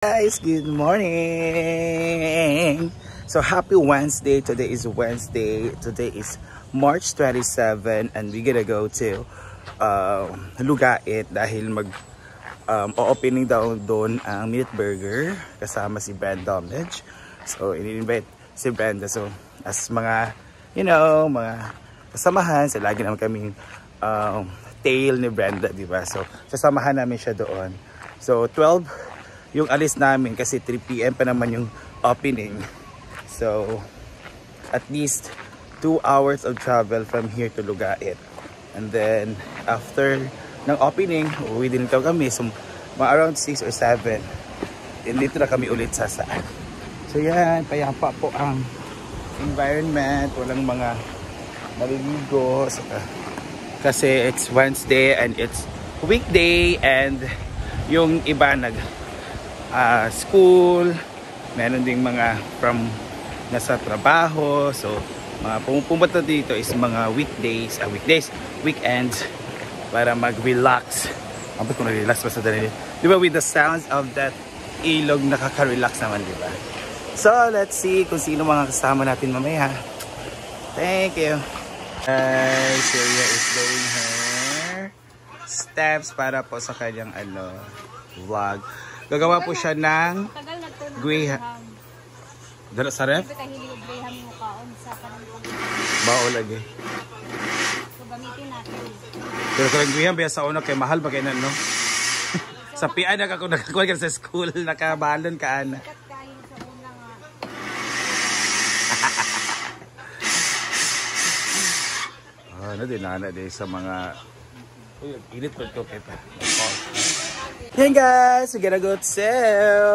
Guys, good morning. So happy Wednesday. Today is Wednesday. Today is March 27 and we're gonna go to Lugait dahil o-opening daw doon ang Minute Burger kasama si Brenda Domage. So ini-invite si Brenda. So as mga mga kasamahan, so lagi naman kaming tail ni Brenda, di ba? So sasamahan namin siya doon. So 12 yung alis namin kasi 3 PM pa naman yung opening. So at least 2 hours of travel from here to Lugait. And then after ng opening, uwi din kami. So around 6 or 7. And dito na kami ulit sasaan. So yan, payapa po ang environment. Walang mga maliligo. So, kasi it's Wednesday and it's weekday and yung iba school, meron ding mga from nasa trabaho. So mga pumunta dito is mga weekdays, weekends para mag-relax. Abot ko na-relax pa sa dali. Di ba, with the sounds of that ilog, nakaka-relax naman, di ba? So let's see kung sino mga kasama natin mamaya. Thank you. Celia is doing her steps para po sa kanyang vlog. Gagawa po siya ng Graham. Dala sa ref? Bao lagi. So gamitin natin. Pero kung Graham, biya sa una kay mahal ba kayo na, no? Sa PI nakakuha ka sa school, nakabalon ka ana. Ano din sa mga init ko ito kita. Hey guys, we're gonna go to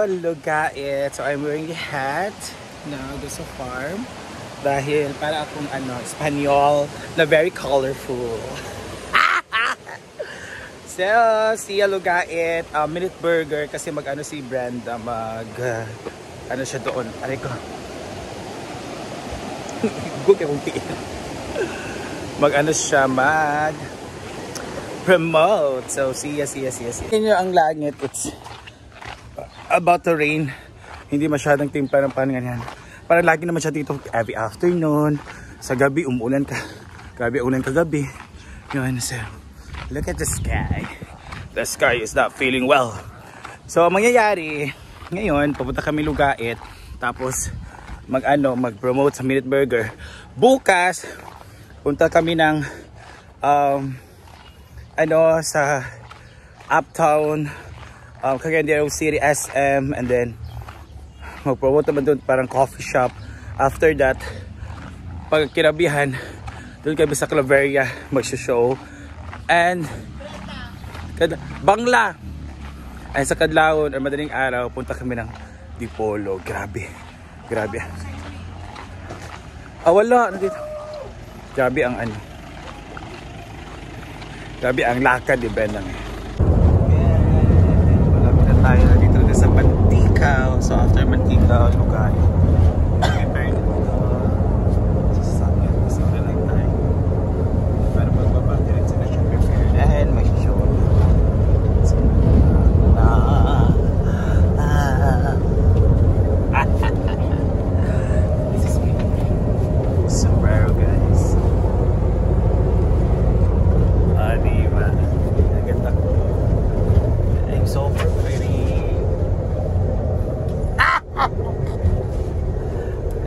Lugait. So I'm wearing a hat now, go sa farm. Dahil para akong Espanyol na very colorful. So, siya Lugait, Minute Burger kasi si Brenda siya doon. Aray ko. Gugay kong tiin. Siya promote. So, siya. Tingnan nyo ang langit. It's about to rain. Hindi masyadong timpla ng panganyan. Parang lagi naman siya dito every afternoon. Sa gabi, umulan ka. Grabe, ulan kagabi. Yun, so, look at the sky. The sky is not feeling well. So, mangyayari, ngayon, pupunta kami Lugait. Tapos, mag-promote sa Minute Burger. Bukas, punta kami ng sa Uptown, Cagayan City, SM, and then mag-promote naman doon parang coffee shop. After that, pag kinabihan, doon kami sa Claveria mag-show. And Bangla ay sa Kadlawon or madaling araw, punta kami ng Dipolo. Grabe. Wala nandito. Grabe ang lakad, di ba lang. Malapit na tayo na dito sa Mantika. So after Mantika, Lugait. Something like that. Para magbaba, diretso na siya prepare. And may show. This is me. Sombrero, guys. Diba? Naganda ko. I'm so pretty.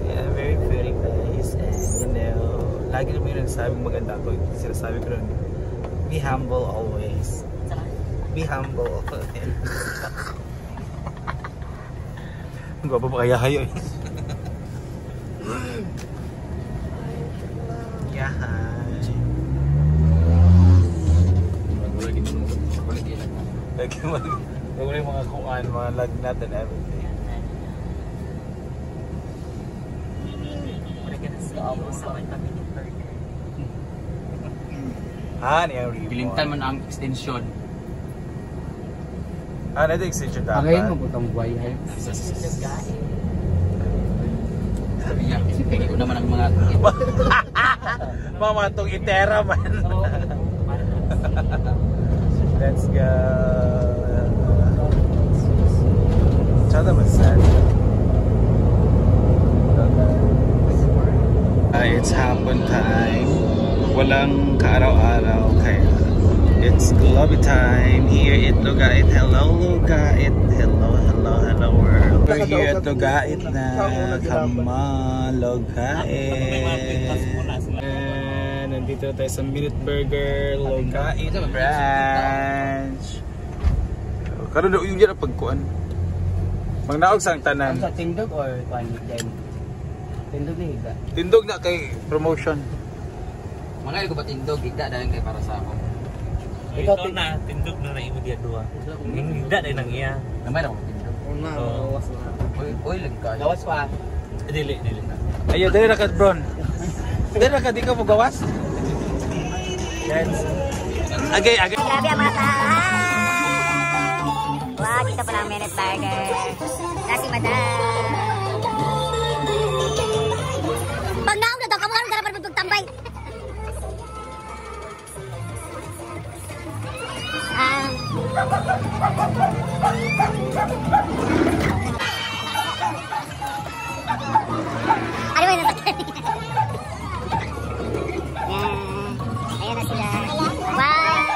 Yeah, very pretty guys. And lagi naman yung nagsasabing maganda ko. Sinasabi ko rin, be humble always. Be humble. Ang gwapo pa kaya kayo eh. Yeah. Magulay mga kuan, mga lagnat and everything. Niya ribbon. Pilintan man ang extension. Ano yung extension dapat? Ngayon mo butang buhay ay. Sabi niya, kasi ko naman ang mga mga tong itera man. Let's go. Kalsada ba sad? It's hapon time. Walang kaaraw-araw kaya it's lobby time here at Lugait. Hello Lugait. Hello world. We're here at Lugait na. Come on Lugait. And nandito tayo sa Minute Burger Lugait branch. Karon na yung dyan ang pagkuhan. Magnaog sang tanan. Sa tindog or panik din? Tindog ni higda. Tindog na kay promotion. Mga ko ba tindog higda dahil kay para sa ako. Ikaw na tindog na imo dia dua. Higda dai nang iya. Namay ra ko tindog. Una, lawas na. Oy, lang ka. Lawas pa. Dili. Ayo dali ra ka bron. Dali ra ka di ka mo gawas. Yes. Agay. Grabe ang mga tao. Wow, dito pala ang Minute Burger. Nasi Madam. Pag naong na daw, kamu karong darapan magtambay. Ano ba yung nasaktan? Ayan na sila. Wow!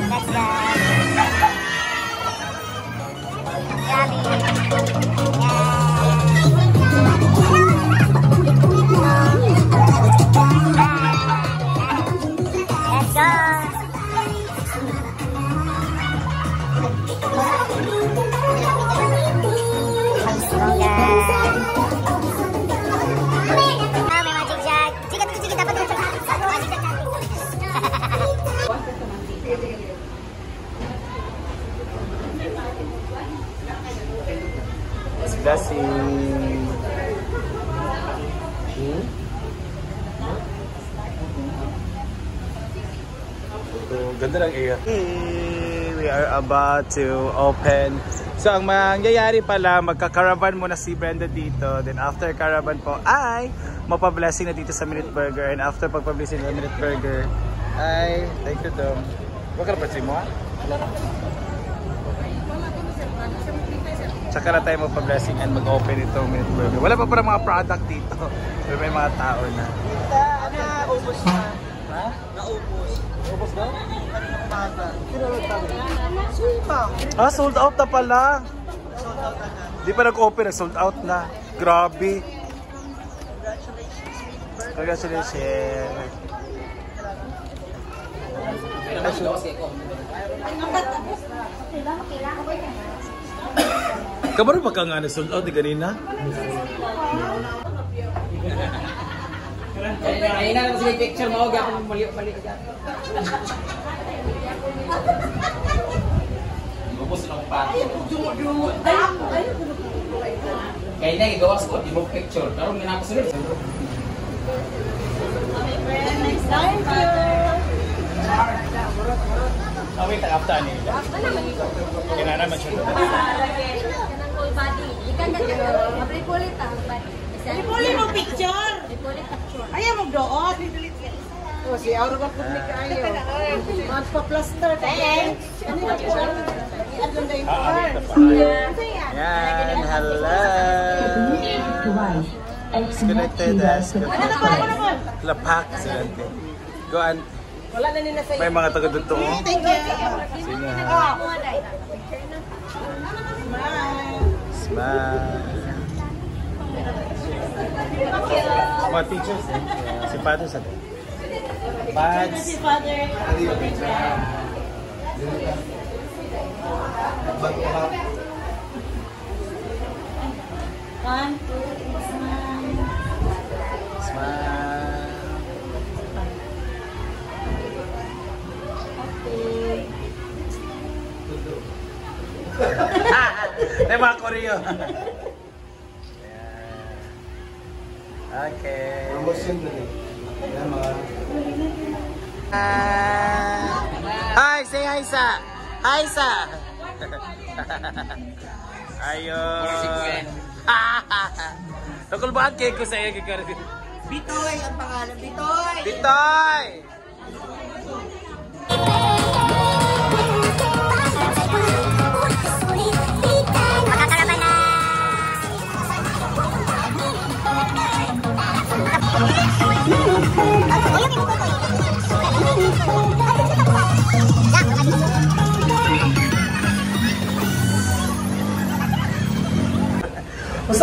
Let's go. Let's go. May magic jack. Sige, dapat ito. Magic jack natin. Blessing. Ganda lang iya. We are about to open. So ang mangyayari pala, magka-caravan muna si Brenda dito. Then after caravan po ay mapablessing na dito sa Minute Burger. And after pagpablessing sa Minute Burger ay, thank you Dom. Huwag ka na pa mo ha? Tsaka na tayo magpa-blessing and mag-open itong Minute Burger. Wala pa parang mga product dito. Pero may mga tao na. Naubos na. Ha? Naubos. Ubos daw? Sipang. Ah, sold out na pala. Di pa nag-open, sold out na. Grabe. Congratulations. Kamaro pa ka nga na-sold out di kanina? Ay na lang sa picture mo, gapon mo mali ka. Ubos na pa. Kaya na igawas ko, di mo picture. Pero ginako sunod. Wait, after ni. Kaya naman siya. Full body. Ikan na dito. Mapripulit ang body. Ipulit mo picture. Mapripulit picture. Ayaw mo doon. O, si Auro ka po ni kayo. Magpa-plaster. Thanks. Ano yung picture? Ano na yung Yan, hello. Connected as lapak silante. Go on. Wala na nila sa'yo. May mga taga dito. Thank you. Sino ha? Smile. Mga teachers eh. Si Pato sa atin. Pads. Si Father. One, two, smile. Smile. May mga Koreo. Okay. Hi, say hi sa. Hi sa. Ayun. Nakul ba ang cake ko sa iyo? Bitoy ang pangalan. Bitoy. Bitoy!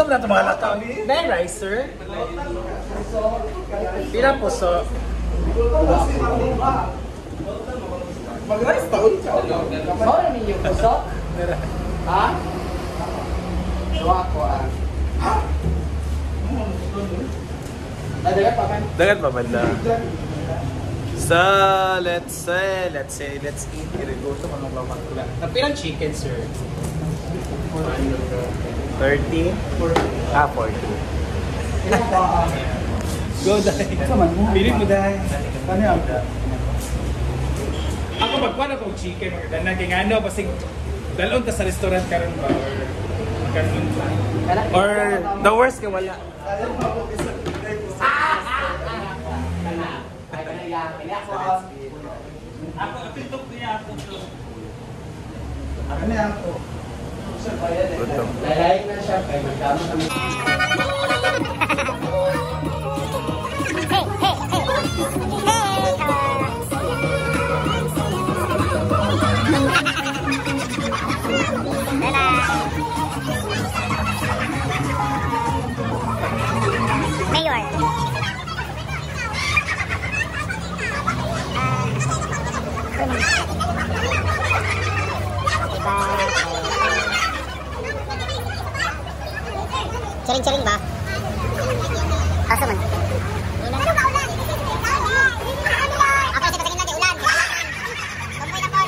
Gutom na ito mga lakaw. May ricer. Pila po so. Mag-rice taon ka. Mawala ninyo puso? Ha? Duwa ko Dagat pa banda. So, let's eat. Irigo ito mga bamakula. Napilang chicken, sir? 30? 40. Go, Day. Pili mo, Day. Ano yan? Ako magkuhan akong chicken. Magkana kay ano, pasig dalon ta sa restaurant karon ba? Or the worst ka wala. Ako titok niya ako. Ano yan ako? Lalayin na siya kay magkano kami. Mayor. Charing-charing ba? Asa man? Ako sa kasagin natin ulan. Kumpay na po.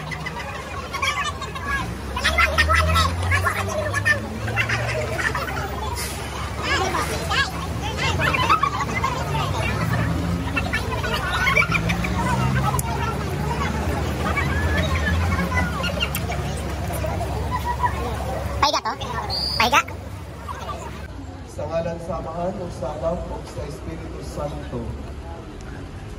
Paiga to? Paiga? Sa ngalan sa Amahan o sa Anak o sa Espiritu Santo,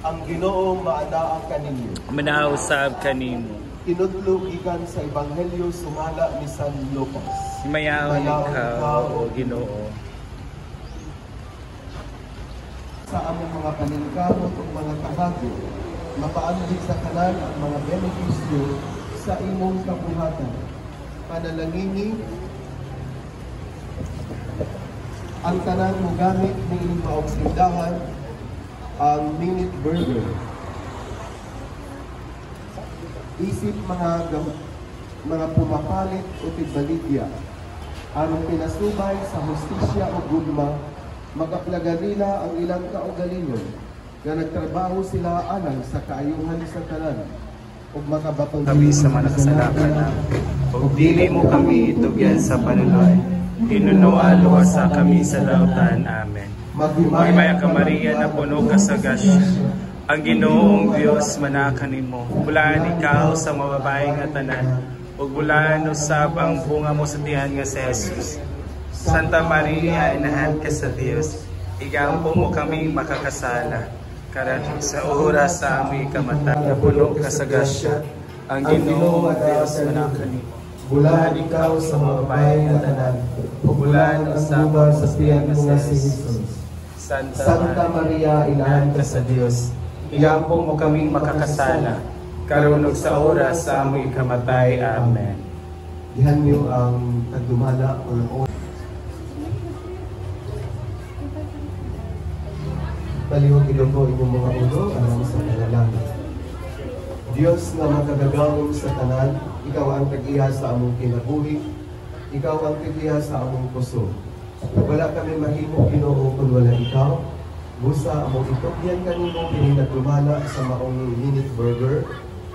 ang Ginoong maanaa kaninyo. Manausab kanimo. Tinudlo ikan sa Ebanghelyo sumala ni San Lucas. Mayaon ikaw o Ginoo. Sa among mga paningkamot o mga kahago, mapaandig sa kanan ang mga benepisyo sa imong kabuhatan. Panalangini ang tanang mo gamit ni maogsindahan ang minute burger. Isip mga pumapalit o tibbaligya anong pinasubay sa hustisya o gugma, magaplaga nila ang ilang kaugalingon na nagtrabaho sila alang sa kaayuhan sa tanan ug makabatong Kami sa manakasalakan na. Ug dili mo kami itugyan sa panuloy. Inunuan luwasa kami sa lautan. Amen. Magmaya ka Maria na puno ka sa gasya. Ang Ginoong Diyos manakan nimo. Bulaan ikaw sa mababaeng nga tanan. Ug bulaan usab ang bunga mo sa tiyan nga si Jesus. Santa Maria, inahan ka sa Diyos. Igampo mo kami makakasala. Karan sa oras sa aming kamatayan. Napuno ka sa gasya. Ang Ginoong Diyos manakan nimo. Bulaan ikaw sa mababaeng nga tanan. Bulaan ang bunga sa tiyan mo nga si Jesus. Santa Maria, inahan ka sa Diyos. Igampo mo kaming makakasala, karon ug sa oras sa aming kamatay. Amen. Dihan niyo ang tagdumala o palihog ilugo inyong mga ulo alang sa panalangin. Diyos nga makagagawom sa tanan, ikaw ang tag-iya sa among kinabuhi, ikaw ang tag-iya sa among puso. Wala kami mahimo Ginoo kung wala ikaw. Busa among itugyan kanimo kini nagdumala sa maong minute burger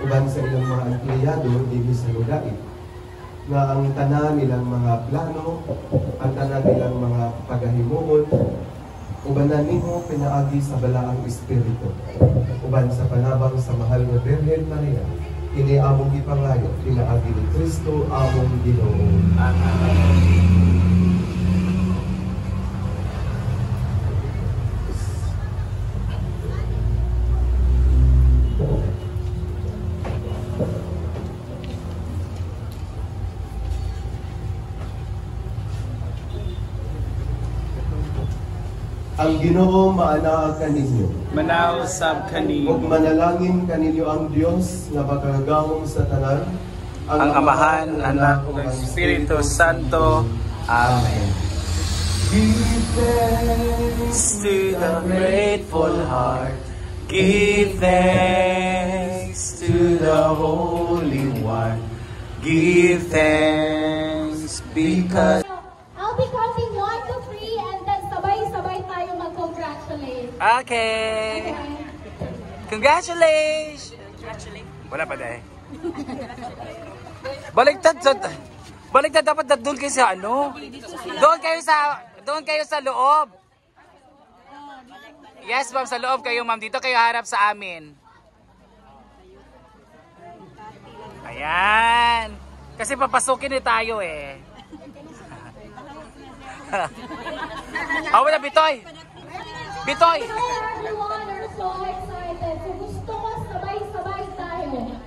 uban sa ilang mga empleyado dinhi sa lugar. Nga ang tanan nilang mga plano, ang tanan nilang mga pagahimuon, ubanan nimo pinaagi sa balaang espiritu. Uban sa panabang sa mahal nga Birhen Maria, kini among gipangayo pinaagi ni Kristo among Ginoo. Amen. Ang Ginoo maanaa kaninyo. Manausab kanimo. Ug manalangin kaninyo ang Dios nga makagagawom sa tanan, ang Amahan, Anak ug Espiritu Santo. Amen. Give thanks to the grateful heart. Give thanks to the Holy One. Give thanks because... I'll be counting 1 to 3 and then sabay-sabay tayo mag-congratulate. Okay. Congratulations! Wala pa dahil. Baliktad dapat doon kayo sa ano? Doon kayo sa loob. Yes, ma'am, sa loob kayo, ma'am. Dito kayo harap sa amin. Ayan. Kasi papasukin na tayo eh. Wala, Bitoy. Bitoy. Everyone are so excited. So gusto ko sabay-sabay tayo.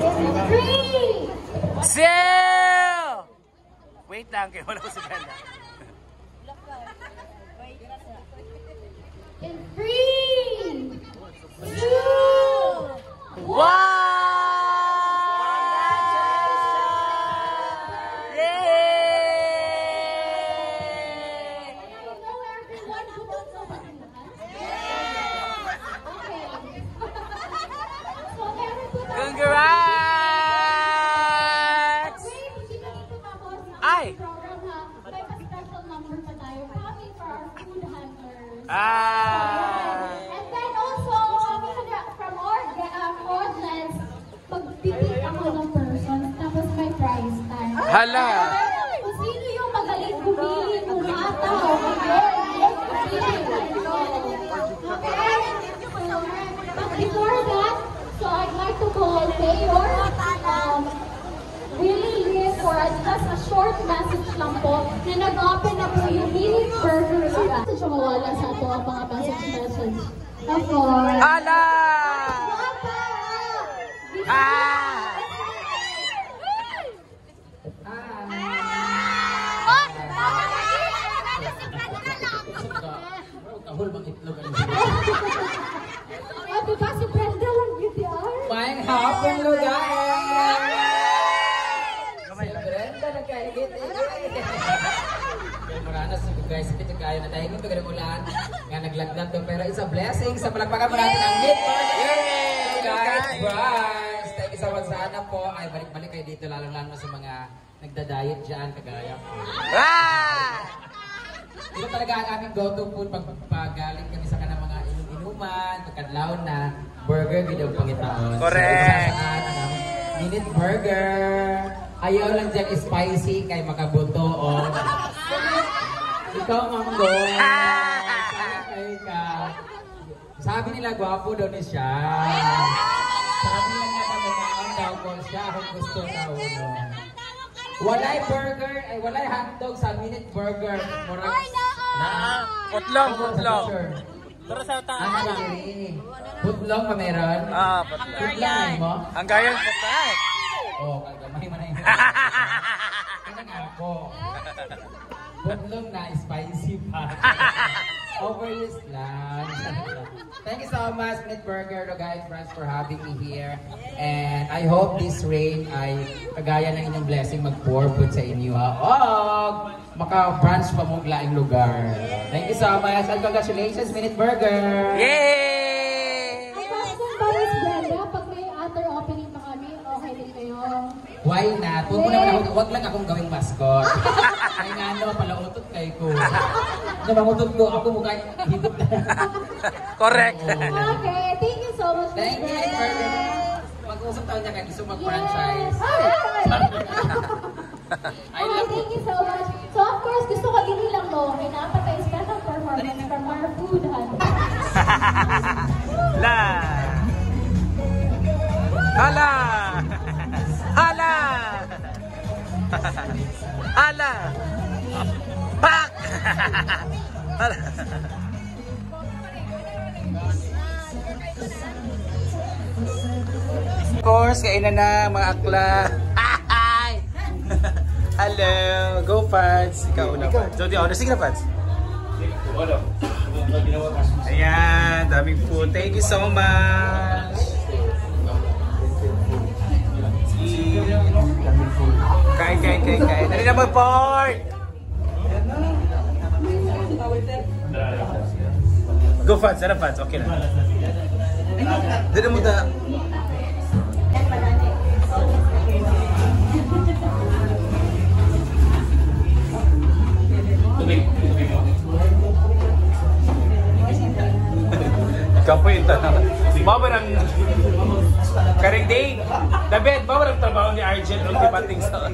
In 3. Seal! Wait lang, kayo wala ko si Brenda. In 3, 2, 1. Congrats! Ay! And then also, from our audience, magpipit ako ng person, tapos may prize tag. Hala! Kung sino yung magaling bumili ng ataw, okay? But before that, so I'd like to call Mayor Willie Lee for just a short message lang po na nag-open na po yung mini burger sa message mo wala sa ito ang mga message. Of course. Hala! At diba si Brenda lang yun yan? Maing hapon lo guys! Brenda nagkaigit Maranas guys, kita kaya na dahil nito ulan nga naglagdat to pero it's a blessing sa palagpagan mo natin ang hit guys, guys! Thank you so much sana po ay balik-balik kayo dito lalo-lalo sa mga nagda-diet dyan kagaya po. Ito talaga ang aming go-to food pagpagaling kami sa kanang mga inuman, pagkadlaw na burger video pangitaon. Correct! So, ang aming minute burger. Ayaw lang dyan spicy kay makabuto o. Ikaw, Manggo. Sabi ka. Sabi nila, gwapo daw ni siya. Sabi lang na pagkakaon daw ko siya kung gusto sa ulo. Walay burger, ay walay hotdog sa minute burger. Murag. Putlong. Pero sa taas. Ano ba? Putlong pa meron? Putlong. Putlong mo? Ang gayang putlong. Oo, kagamay mo na yun. Ano nga ako? Putlong na spicy pa. Overused lang. Thank you so much, Minute Burger, guys, friends, for having me here. And I hope this rain ay kagaya ng inyong blessing mag-pour po sa inyo. Maka-branch pa mong laing lugar. Thank you so much and congratulations, Minute Burger! Yay! Ang question ba is Brenda, pag may other opening pa kami, okay din kayo? Why not? Huwag lang akong gawing mascot. Ay nga ano, palautot kay ko. Nabangutot ko, ako mukha higop na. Correct. Okay, thank you so much. Thank you, Minute Burger. Mag-usap tayo niya kaya gusto mag-franchise. Okay, thank you so much. So of course, gusto ko inilang mo, may napatay special performance from our food hunt. Hala! Hala! Hala! Pak! Hala! Of course, kainan na mga akla. Hi! Hello! Go, Pads! Ikaw una, Pads. Jody, sige na, Pads. Ayan, daming food. Thank you so much. Kain. Dali na mag-port! Go Fats, sarap Fats, okay na. Dali mo ta. Ikaw po yung tanong. Bawal ang karing day. David, bawal ang trabaho ni Argel. Ultimating sa